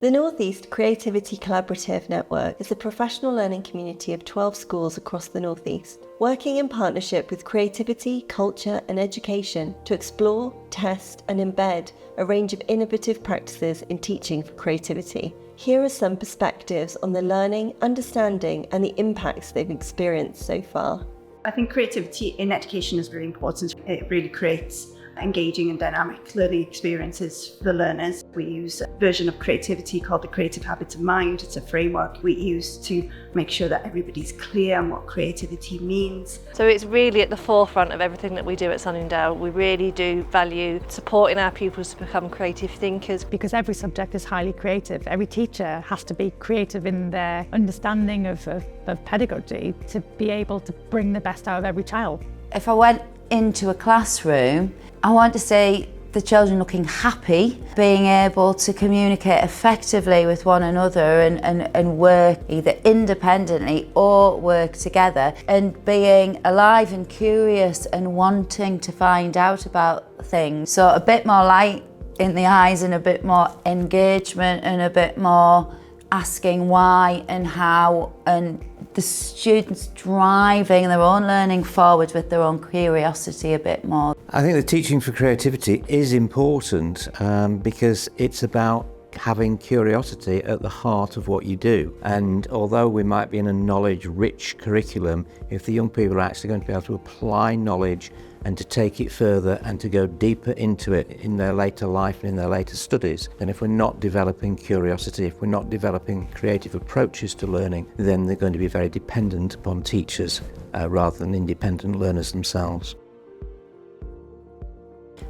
The North East Creativity Collaborative Network is a professional learning community of 12 schools across the North East, working in partnership with creativity, culture and education to explore, test and embed a range of innovative practices in teaching for creativity. Here are some perspectives on the learning, understanding and the impacts they've experienced so far. I think creativity in education is really important. It really creates engaging and dynamic learning experiences for the learners. We use a version of creativity called the Creative Habits of Mind. It's a framework we use to make sure that everybody's clear on what creativity means. So it's really at the forefront of everything that we do at Sunningdale. We really do value supporting our pupils to become creative thinkers. Because every subject is highly creative. Every teacher has to be creative in their understanding of pedagogy to be able to bring the best out of every child. If I went into a classroom, I want to see the children looking happy, being able to communicate effectively with one another and work either independently or work together, and being alive and curious and wanting to find out about things. So a bit more light in the eyes and a bit more engagement and a bit more asking why and how, and the students driving their own learning forward with their own curiosity a bit more. I think the teaching for creativity is important because it's about having curiosity at the heart of what you do. And although we might be in a knowledge-rich curriculum, if the young people are actually going to be able to apply knowledge and to take it further and to go deeper into it in their later life and in their later studies, then if we're not developing curiosity, if we're not developing creative approaches to learning, then they're going to be very dependent upon teachers rather than independent learners themselves.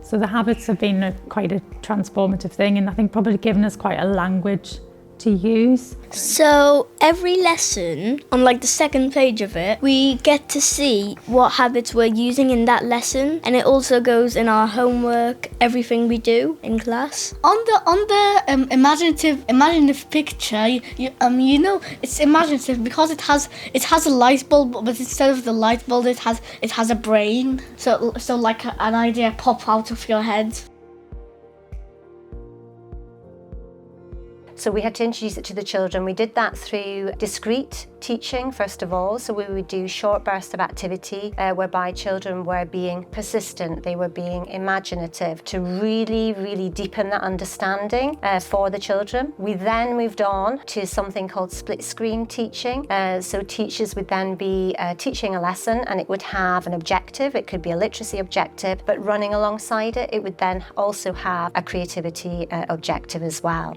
So the habits have been quite a transformative thing, and I think probably given us quite a language to use. So every lesson, on like the second page of it, we get to see what habits we're using in that lesson, and it also goes in our homework, everything we do in class. On the imaginative picture, you know it's imaginative because it has a light bulb, but instead of the light bulb, it has a brain. So like an idea pop out of your head. So we had to introduce it to the children. We did that through discrete teaching, first of all. So we would do short bursts of activity whereby children were being persistent, they were being imaginative to really, really deepen that understanding for the children. We then moved on to something called split screen teaching. So teachers would then be teaching a lesson and it would have an objective. It could be a literacy objective, but running alongside it, it would then also have a creativity objective as well.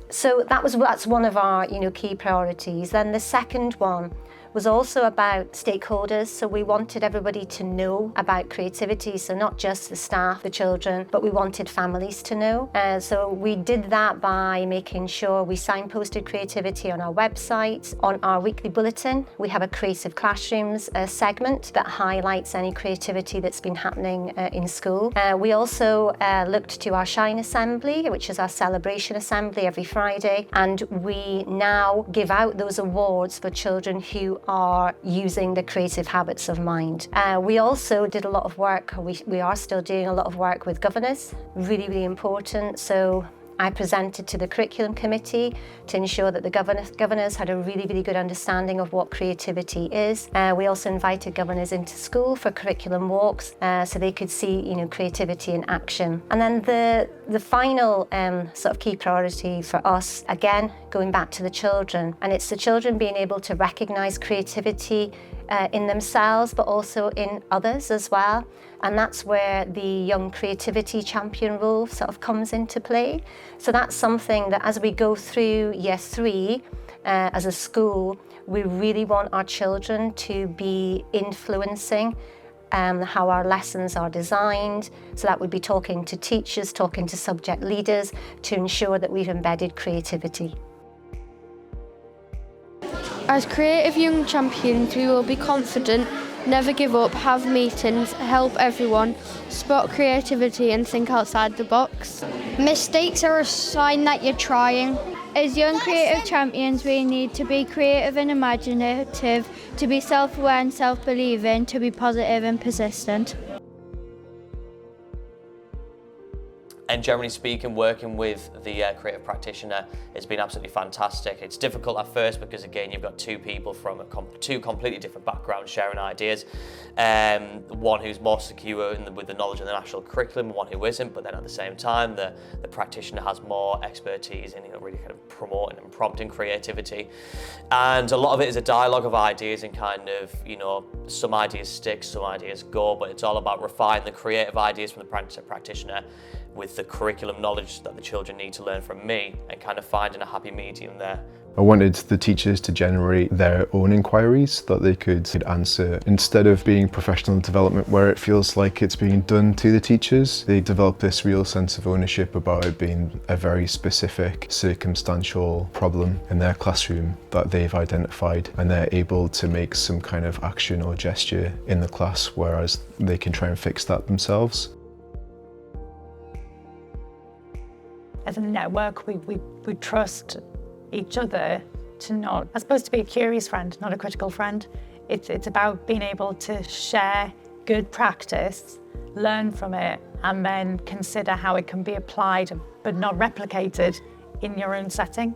So that's one of our key priorities. Then the second one was also about stakeholders. So we wanted everybody to know about creativity. So not just the staff, the children, but we wanted families to know. So we did that by making sure we signposted creativity on our website. On our weekly bulletin, we have a Creative Classrooms segment that highlights any creativity that's been happening in school. We also looked to our Shine Assembly, which is our celebration assembly every Friday. And we now give out those awards for children who are using the creative habits of mind. We also did a lot of work, we are still doing a lot of work with governors, really, really important. So I presented to the curriculum committee to ensure that the governors had a really, really good understanding of what creativity is. We also invited governors into school for curriculum walks so they could see creativity in action. And then the final sort of key priority for us, again, going back to the children, and it's the children being able to recognise creativity in themselves, but also in others as well. And that's where the Young Creativity Champion role sort of comes into play. So that's something that as we go through year 3 as a school, we really want our children to be influencing how our lessons are designed. So that would be talking to teachers, talking to subject leaders to ensure that we've embedded creativity. As creative young champions, we will be confident, never give up, have meetings, help everyone, spot creativity and think outside the box. Mistakes are a sign that you're trying. As young creative champions, we need to be creative and imaginative, to be self-aware and self-believing, to be positive and persistent. And generally speaking, working with the creative practitioner has been absolutely fantastic. It's difficult at first because, again, you've got two people from two completely different backgrounds sharing ideas. One who's more secure with the knowledge of the national curriculum, one who isn't, but then at the same time, the practitioner has more expertise in really kind of promoting and prompting creativity. And a lot of it is a dialogue of ideas and kind of, some ideas stick, some ideas go, but it's all about refining the creative ideas from the practitioner with the curriculum knowledge that the children need to learn from me, and kind of finding a happy medium there. I wanted the teachers to generate their own inquiries that they could answer. Instead of being professional development where it feels like it's being done to the teachers, they develop this real sense of ownership about it being a very specific circumstantial problem in their classroom that they've identified, and they're able to make some kind of action or gesture in the class, whereas they can try and fix that themselves. As a network, we trust each other to not, as opposed to be a curious friend, not a critical friend. It's about being able to share good practice, learn from it, and then consider how it can be applied but not replicated in your own setting.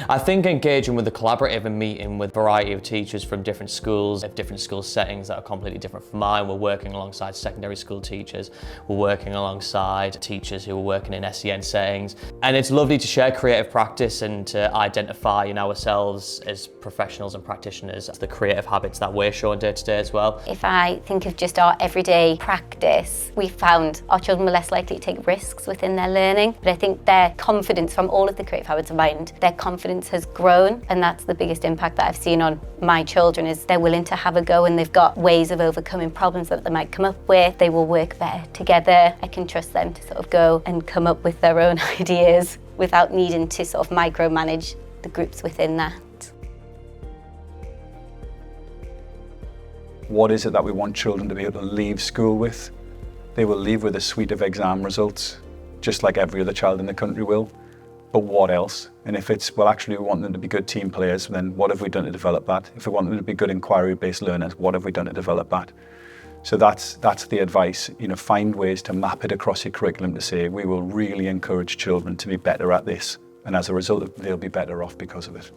I think engaging with the collaborative and meeting with a variety of teachers from different schools, of different school settings that are completely different from mine. We're working alongside secondary school teachers, we're working alongside teachers who are working in SEN settings. And it's lovely to share creative practice and to identify ourselves as professionals and practitioners, the creative habits that we're showing day to day as well. If I think of just our everyday practice, we found our children were less likely to take risks within their learning, but I think their confidence from all of the creative habits of mind, their confidence has grown, and that's the biggest impact that I've seen on my children, is they're willing to have a go and they've got ways of overcoming problems that they might come up with. They will work better together. I can trust them to sort of go and come up with their own ideas without needing to sort of micromanage the groups within that. What is it that we want children to be able to leave school with? They will leave with a suite of exam results, just like every other child in the country will. But what else? And if it's, well, actually we want them to be good team players, then what have we done to develop that? If we want them to be good inquiry-based learners, what have we done to develop that? So that's the advice, find ways to map it across your curriculum to say, we will really encourage children to be better at this. And as a result, they'll be better off because of it.